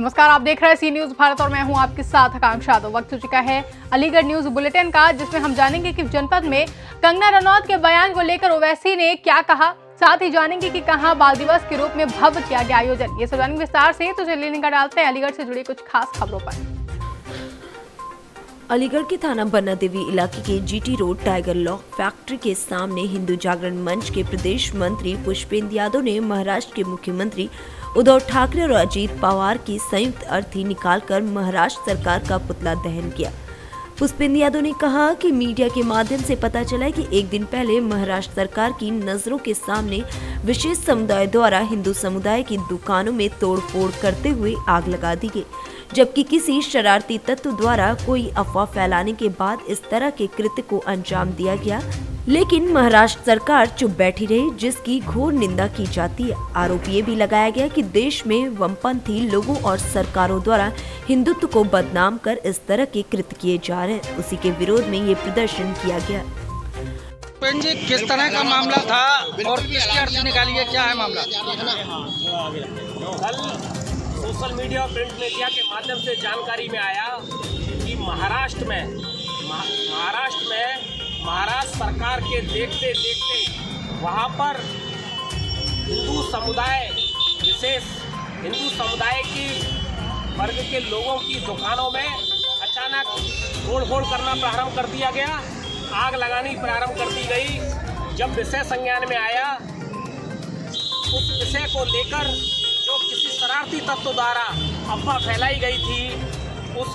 नमस्कार, आप देख रहे हैं सी न्यूज भारत और मैं हूं आपके साथ आकांक्षा यादव। वक्त हो चुका है अलीगढ़ न्यूज बुलेटिन का, जिसमें हम जानेंगे कि जनपद में कंगना रनौत के बयान को लेकर ओवैसी ने क्या कहा। साथ ही जानेंगे कि कहां बाल दिवस के रूप में भव्य किया गया आयोजन। ये सब जानेंगे विस्तार से, तो चलिए निगाह डालते हैं अलीगढ़ से जुड़ी कुछ खास खबरों पर। अलीगढ़ के थाना बन्ना देवी इलाके के GT road tiger lock factory के सामने हिंदू जागरण मंच के प्रदेश मंत्री पुष्पेंद्र यादव ने महाराष्ट्र के मुख्यमंत्री उद्धव ठाकरे और अजीत पवार की संयुक्त अर्थी निकालकर महाराष्ट्र सरकार का पुतला दहन किया। पुष्पेंद्र यादव ने कहा कि मीडिया के माध्यम से पता चला कि एक दिन पहले महाराष्ट्र सरकार की नजरों के सामने विशेष समुदाय द्वारा हिंदू समुदाय की दुकानों में तोड़फोड़ करते हुए आग लगा दी गई, जबकि किसी शरारती तत्व द्वारा कोई अफवाह फैलाने के बाद इस तरह के कृत्य को अंजाम दिया गया। लेकिन महाराष्ट्र सरकार चुप बैठी रही, जिसकी घोर निंदा की जाती है। आरोप ये भी लगाया गया कि देश में वामपंथी लोगों और सरकारों द्वारा हिंदुत्व को बदनाम कर इस तरह के कृत्य किए जा रहे हैं। उसी के विरोध में ये प्रदर्शन किया गया। जी, किस तरह का मामला था और किसकी अर्जी निकाली है, क्या है मामला? कल सोशल मीडिया और प्रिंट मीडिया के माध्यम से जानकारी में आया कि महाराष्ट्र में महाराष्ट्र सरकार के देखते देखते वहाँ पर हिंदू समुदाय, विशेष हिंदू समुदाय की वर्ग के लोगों की दुकानों में अचानक तोड़फोड़ करना प्रारंभ कर दिया गया, आग लगानी प्रारंभ कर दी गई। जब विषय संज्ञान में आया, उस विषय को लेकर जो किसी शरारती तत्व द्वारा अफवाह फैलाई गई थी, उस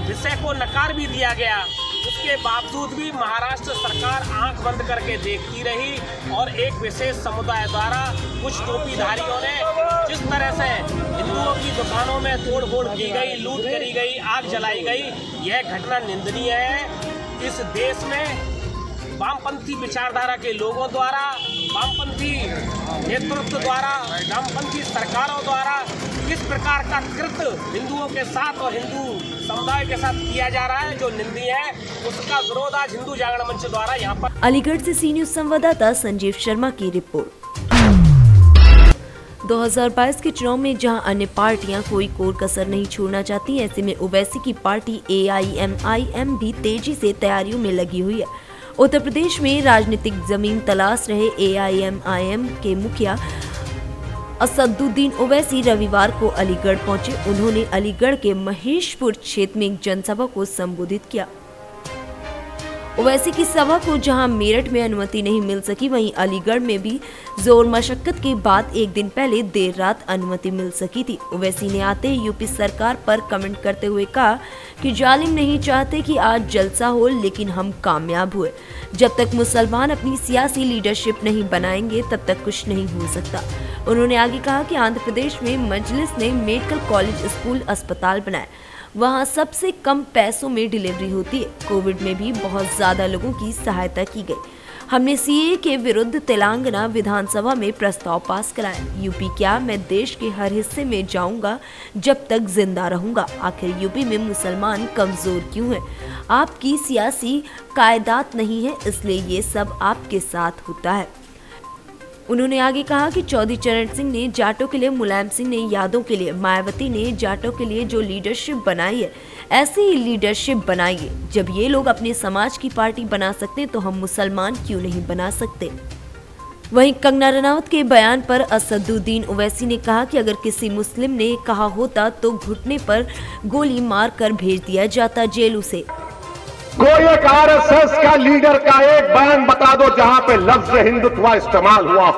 विषय को नकार भी दिया गया। उसके बावजूद भी महाराष्ट्र सरकार आंख बंद करके देखती रही और एक विशेष समुदाय द्वारा कुछ टोपीधारियों ने जिस तरह से हिंदुओं की दुकानों में तोड़फोड़ की गई, लूट करी गई, आग जलाई गई, यह घटना निंदनीय है। इस देश में वामपंथी विचारधारा के लोगों द्वारा, वामपंथी नेतृत्व द्वारा, वामपंथी सरकारों द्वारा किस प्रकार का कृत्य हिंदुओं के साथ और हिंदू समुदाय के साथ किया जा रहा है, जो निंदनीय है, उसका विरोध आज हिंदू जागरण मंच द्वारा यहाँ पर। अलीगढ़ से सी न्यूज संवाददाता संजीव शर्मा की रिपोर्ट। 2022 के चुनाव में जहां अन्य पार्टियां कोई कोर कसर नहीं छोड़ना चाहती, ऐसे में ओवैसी की पार्टी AIMIM भी तेजी से तैयारियों में लगी हुई है। उत्तर प्रदेश में राजनीतिक जमीन तलाश रहे AIMIM के मुखिया असदुद्दीन ओवैसी रविवार को अलीगढ़ पहुंचे। उन्होंने अलीगढ़ के महेशपुर क्षेत्र में एक जनसभा को संबोधित किया। ओवैसी की सभा को जहां मेरठ में अनुमति नहीं मिल सकी, वहीं अलीगढ़ में भी जोर मशक्कत के बाद एक दिन पहले देर रात अनुमति मिल सकी थी। ओवैसी ने आते ही यूपी सरकार पर कमेंट करते हुए कहा कि जालिम नहीं चाहते कि आज जलसा हो, लेकिन हम कामयाब हुए। जब तक मुसलमान अपनी सियासी लीडरशिप नहीं बनाएंगे, तब तक कुछ नहीं हो सकता। उन्होंने आगे कहा कि आंध्र प्रदेश में मजलिस ने मेडिकल कॉलेज, स्कूल, अस्पताल बनाए, वहाँ सबसे कम पैसों में डिलीवरी होती है। कोविड में भी बहुत ज्यादा लोगों की सहायता की गई। हमने CAA के विरुद्ध तेलंगाना विधानसभा में प्रस्ताव पास कराया। यूपी क्या, मैं देश के हर हिस्से में जाऊंगा जब तक जिंदा रहूंगा। आखिर यूपी में मुसलमान कमजोर क्यों हैं? आपकी सियासी कायदात नहीं है, इसलिए ये सब आपके साथ होता है। उन्होंने आगे कहा कि चौधरी चरण सिंह ने जाटों के लिए, मुलायम सिंह ने यादों के लिए, मायावती ने जाटों के लिए जो लीडरशिप बनाई है, ऐसी ही लीडरशिप बनाइए। जब ये लोग अपने समाज की पार्टी बना सकते हैं, तो हम मुसलमान क्यों नहीं बना सकते। वहीं कंगना रनौत के बयान पर असदुद्दीन ओवैसी ने कहा कि अगर किसी मुस्लिम ने कहा होता तो घुटने पर गोली मार कर भेज दिया जाता जेल उसे। कोई एक RSS का लीडर का एक बयान बता दो जहां पे लफ्ज हिंदुत्व इस्तेमाल हुआ।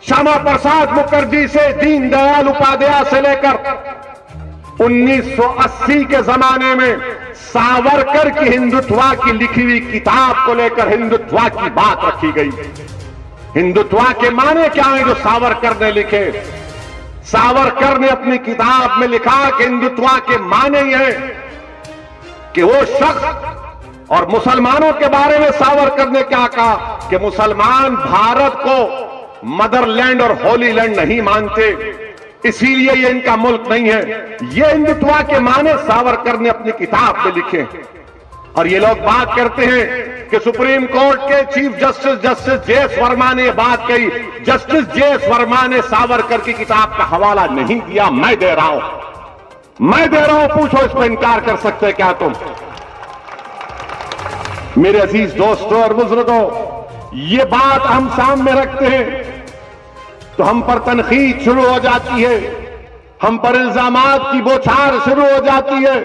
श्यामा प्रसाद मुखर्जी से दीनदयाल उपाध्याय से लेकर 1980 के जमाने में सावरकर की हिंदुत्व की लिखी हुई किताब को लेकर हिंदुत्व की बात रखी गई। हिंदुत्व के माने क्या है जो सावरकर ने लिखे? सावरकर ने अपनी किताब में लिखा कि हिंदुत्व के माने यह कि वो शख्स, और मुसलमानों के बारे में सावरकर ने क्या कहा कि मुसलमान भारत को मदरलैंड और होली लैंड नहीं मानते, इसीलिए ये इनका मुल्क नहीं है। ये हिंदुत्व के माने सावरकर ने अपनी किताब में लिखे। और ये लोग बात करते हैं कि सुप्रीम कोर्ट के chief justice justice JS. Verma ने बात कही। Justice JS. वर्मा ने सावरकर की किताब का हवाला नहीं दिया, मैं दे रहा हूं, पूछो इस पर इनकार कर सकते क्या तुम? मेरे अजीज दोस्तों और बुजुर्गों, ये बात हम सामने रखते हैं तो हम पर तनकीद शुरू हो जाती है, हम पर इल्जामात की बौछार शुरू हो जाती है।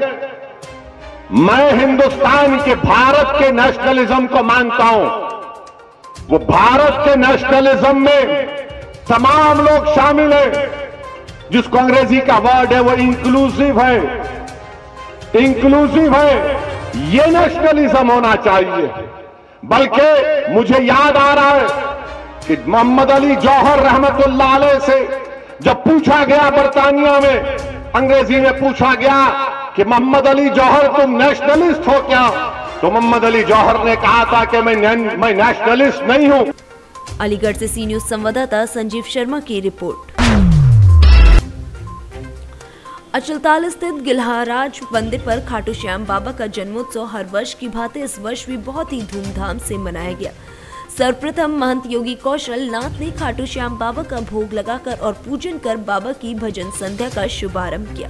मैं हिंदुस्तान के भारत के नेशनलिज्म को मानता हूं। वो भारत के नेशनलिज्म में तमाम लोग शामिल हैं, जिसको अंग्रेजी का वर्ड है वो इंक्लूसिव है, इंक्लूसिव है। ये नेशनलिज्म होना चाहिए। बल्कि मुझे याद आ रहा है कि मोहम्मद अली जौहर रहमतुल्लाह अलैह से जब पूछा गया, बरतानिया में अंग्रेजी में पूछा गया कि मोहम्मद अली जौहर तुम नेशनलिस्ट हो क्या, तो मोहम्मद अली जौहर ने कहा था कि मैं नेशनलिस्ट नहीं हूं। अलीगढ़ से सी न्यूज संवाददाता संजीव शर्मा की रिपोर्ट। अचलताल स्थित गिलहाराज मंदिर पर खाटू श्याम बाबा का जन्मोत्सव हर वर्ष की भांति इस वर्ष भी बहुत ही धूमधाम से मनाया गया। सर्वप्रथम महंत योगी कौशल नाथ ने खाटू श्याम बाबा का भोग लगाकर और पूजन कर बाबा की भजन संध्या का शुभारंभ किया।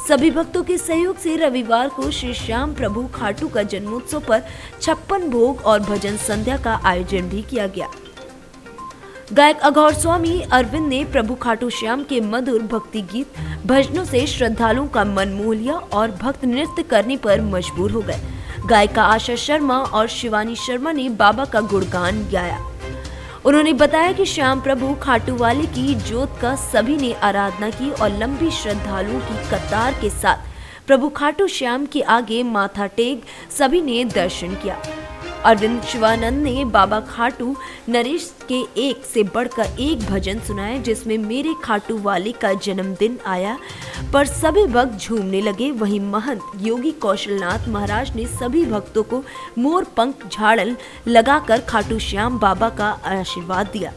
सभी भक्तों के सहयोग से रविवार को श्री श्याम प्रभु खाटू का जन्मोत्सव पर 56 भोग और भजन संध्या का आयोजन भी किया गया। गायक अघोर स्वामी अरविंद ने प्रभु खाटू श्याम के मधुर भक्ति गीत भजनों से श्रद्धालुओं का मन मोह लिया और भक्त नृत्य करने पर मजबूर हो गए। गायिका आशा शर्मा और शिवानी शर्मा ने बाबा का गुणगान गाया। उन्होंने बताया कि श्याम प्रभु खाटू वाले की जोत का सभी ने आराधना की और लंबी श्रद्धालुओं की कतार के साथ प्रभु खाटू श्याम के आगे माथा टेक सभी ने दर्शन किया। अरविंद शिवानंद ने बाबा खाटू नरेश के एक से बढ़कर एक भजन सुनाए, जिसमें मेरे खाटू वाले का जन्मदिन आया पर सभी भक्त झूमने लगे। वहीं महंत योगी कौशलनाथ महाराज ने सभी भक्तों को मोर पंख झाड़न लगाकर खाटू श्याम बाबा का आशीर्वाद दिया।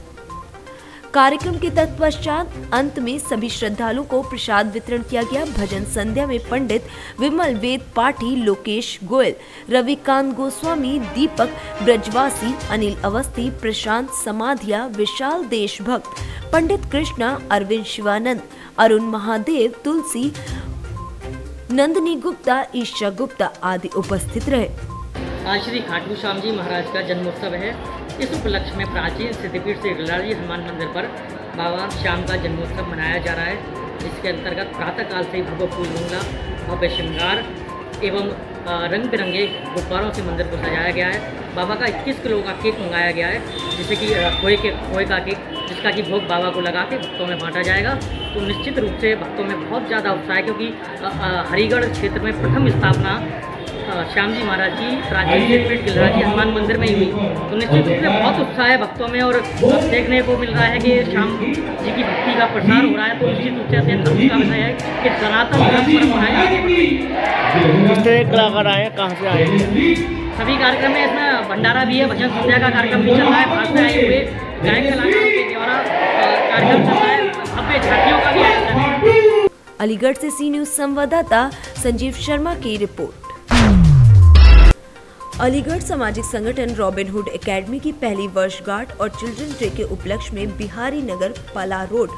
कार्यक्रम के तत्पश्चात अंत में सभी श्रद्धालुओं को प्रसाद वितरण किया गया। भजन संध्या में पंडित विमल वेद पाठी, लोकेश गोयल, रविकांत गोस्वामी, दीपक ब्रजवासी, अनिल अवस्थी, प्रशांत समाधिया, विशाल देशभक्त, पंडित कृष्णा, अरविंद शिवानंद, अरुण महादेव, तुलसी, नंदनी गुप्ता, ईशा गुप्ता आदि उपस्थित रहे। आज श्री खाटू श्याम जी महाराज का जन्मोत्सव है। इस उपलक्ष्य में प्राचीन सिद्धपीठ से गिलहारी हनुमान मंदिर पर बाबा श्याम का जन्मोत्सव मनाया जा रहा है। इसके अंतर्गत प्रातःकाल से भव्य फूल माला, भव्य श्रृंगार एवं रंग बिरंगे गुब्बारों से मंदिर को सजाया गया है। बाबा का 21 किलो का केक मंगाया गया है, जिसे कि खोए का केक, जिसका कि भोग बाबा को लगा के भक्तों में बांटा जाएगा। तो निश्चित रूप से भक्तों में बहुत ज़्यादा उत्साह है, क्योंकि हरिगढ़ क्षेत्र में प्रथम स्थापना श्याम जी महाराज की प्राचीन सिद्धपीठ गिलहारी हनुमान मंदिर में ही हुई। तो निश्चित रूप से बहुत उत्साह है भक्तों में और देखने को मिल रहा है कि श्याम जी की भक्ति का प्रसार हो रहा है। तो निश्चित रूप से अत्यंत खुशी का विषय है कि सनातन धर्म परंपराएं आगे बढ़ रही हैं। किस तरह कलाकार आए हैं, कहाँ से आए हैं? सभी कार्यक्रम में इसमें भंडारा भी है, भजन संध्या का कार्यक्रम भी चल रहा है, बाहर से आए हुए गायक कलाकारों के द्वारा कार्यक्रम चल रहा है, भव्य झांकियों का भी आयोजन है। अलीगढ़ से सी न्यूज संवाददाता संजीव शर्मा की रिपोर्ट। अलीगढ़ सामाजिक संगठन रॉबिनहुड एकेडमी की पहली वर्षगांठ और चिल्ड्रन डे के उपलक्ष्य में बिहारी नगर पला रोड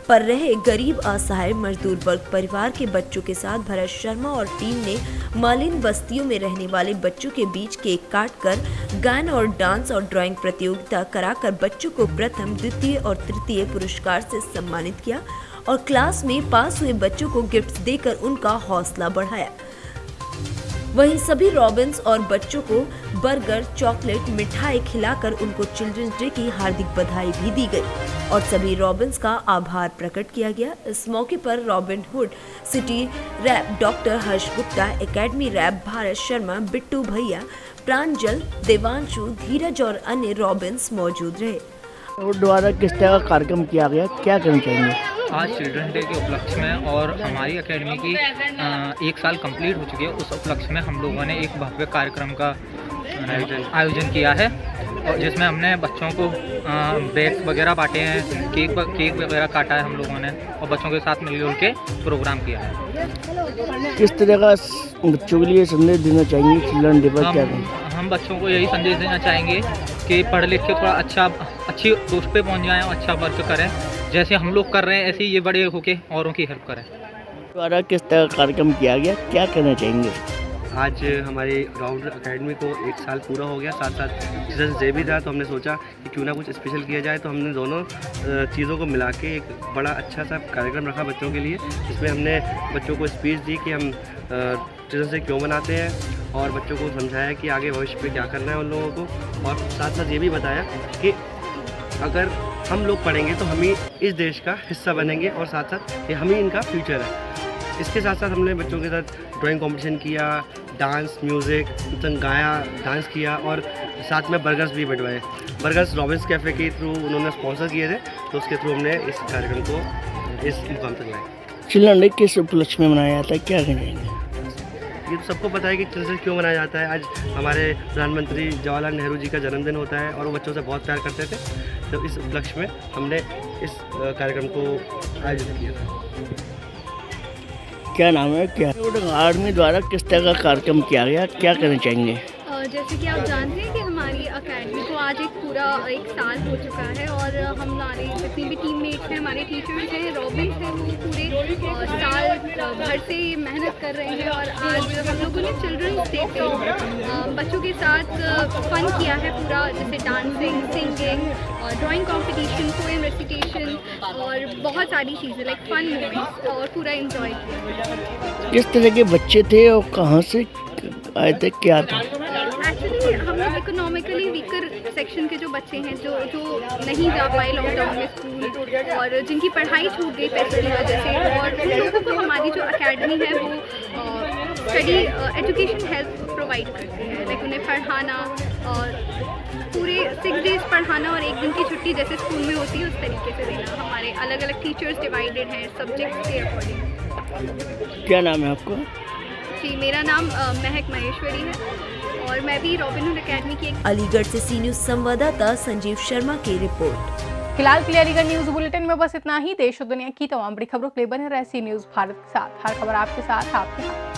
पर रहे गरीब असहाय मजदूर वर्ग परिवार के बच्चों के साथ भरत शर्मा और टीम ने मालिन बस्तियों में रहने वाले बच्चों के बीच केक काटकर गान और डांस और ड्राइंग प्रतियोगिता कराकर बच्चों को प्रथम, द्वितीय और तृतीय पुरस्कार से सम्मानित किया और क्लास में पास हुए बच्चों को गिफ्ट देकर उनका हौसला बढ़ाया। वहीं सभी रॉबिन्स और बच्चों को बर्गर, चॉकलेट, मिठाई खिलाकर उनको चिल्ड्रंस डे की हार्दिक बधाई भी दी गई और सभी रॉबिन्स का आभार प्रकट किया गया। इस मौके पर रॉबिनहुड सिटी रैप डॉक्टर हर्ष गुप्ता, एकेडमी रैप भारत शर्मा, बिट्टू भैया, प्रांजल, देवांशु, धीरज और अन्य रॉबिन्स मौजूद रहे। और द्वारा किस तरह का कार्यक्रम किया गया, क्या करना चाहेंगे? आज चिल्ड्रन डे के उपलक्ष्य में और हमारी एकेडमी की 1 साल कंप्लीट हो चुकी है, उस उपलक्ष्य में हम लोगों ने एक भव्य कार्यक्रम का आयोजन किया है। और जिसमें हमने बच्चों को बैग्स वगैरह बांटे हैं, केक वगैरह काटा है हम लोगों ने और बच्चों के साथ मिलजुल के प्रोग्राम किया है। किस तरह का बच्चों के लिए संदेश देना चाहेंगे चिल्ड्रन डे पर, क्या कहेंगे? हम बच्चों को यही संदेश देना चाहेंगे कि पढ़ लिख के थोड़ा अच्छी पोस्ट पे पहुंच जाएं और अच्छा वर्क करें, जैसे हम लोग कर रहे हैं ऐसे ही ये बड़े होके औरों की हेल्प करें। द्वारा किस तरह का कार्यक्रम किया गया, क्या कहना चाहेंगे? आज हमारे राउंड अकेडमी को 1 साल पूरा हो गया, साथ साथ टीचर्स डे भी था, तो हमने सोचा कि क्यों ना कुछ स्पेशल किया जाए। तो हमने दोनों चीज़ों को मिला के एक बड़ा अच्छा सा कार्यक्रम रखा बच्चों के लिए, जिसमें हमने बच्चों को स्पीच दी कि हम टीचर्स डे क्यों मनाते हैं और बच्चों को समझाया कि आगे भविष्य में क्या करना है उन लोगों को, और साथ साथ ये भी बताया कि अगर हम लोग पढ़ेंगे तो हम ही इस देश का हिस्सा बनेंगे और साथ साथ ये हम ही इनका फ्यूचर है। इसके साथ साथ हमने बच्चों के साथ ड्राइंग कंपटीशन किया, डांस, म्यूज़िक, गाया, डांस किया और साथ में बर्गर्स भी बंटवाए। बर्गर्स रॉबिन्स कैफ़े के थ्रू उन्होंने स्पॉन्सर किए थे, तो उसके थ्रू हमने इस कार्यक्रम को इस मुकाम तक लाया। चिल्ड्रन डे किस उपलक्ष्य में मनाया जाता है, क्या कहना चाहेंगे? ये तो सबको पता है कि चिल्ड्रंस डे क्यों मनाया जाता है। आज हमारे प्रधानमंत्री जवाहरलाल नेहरू जी का जन्मदिन होता है और वो बच्चों से बहुत प्यार करते थे, तो इस उपलक्ष्य में हमने इस कार्यक्रम को आयोजित किया था। क्या नाम है, क्या आर्मी द्वारा किस तरह का कार्यक्रम किया गया, क्या कहना चाहेंगे? जैसे कि आप जानते हैं कि हमारी अकेडमी को आज पूरा 1 साल हो चुका है और हमारे जितनी भी टीममेट्स हैं, हमारे टीचर्स हैं, रॉबिन्स हैं, वो पूरे साल भर से मेहनत कर रहे हैं और आज हम लोगों ने चिल्ड्रंस डे पे बच्चों के साथ फन किया है पूरा, जैसे dancing, singing, drawing competition, poem recitation और बहुत सारी चीज़ें लाइक फन मोमेंट्स और पूरा एंजॉय किया। किस तरह के बच्चे थे और कहाँ से आए थे, क्या था? एक्चुअली हम लोग इकोनॉमिकली वीकर सेक्शन के जो बच्चे हैं जो नहीं जा पाए लॉकडाउन में स्कूल और जिनकी पढ़ाई छूट गई पैसे की वजह से, और उन लोगों को हमारी जो अकेडमी है वो स्टडी एजुकेशन हेल्प प्रोवाइड करती है, लाइक उन्हें पढ़ाना और पूरे 6 डेज़ पढ़ाना और 1 दिन की छुट्टी जैसे स्कूल में होती है उस तरीके से देना। हमारे अलग अलग टीचर्स डिवाइडेड हैं सब्जेक्ट्स के अकॉर्डिंग। क्या नाम है आपका? जी, मेरा नाम महक महेश्वरी है और मैं भी रॉबिनहुड अकेडमी की एक अलीगढ़ से सी न्यूज़ संवाददाता संजीव शर्मा की रिपोर्ट। फिलहाल के लिए अलीगढ़ न्यूज बुलेटिन में बस इतना ही। देश और दुनिया की तमाम बड़ी खबरों के लिए बने रहे सी न्यूज भारत के साथ। हर खबर आपके साथ, आपके साथ।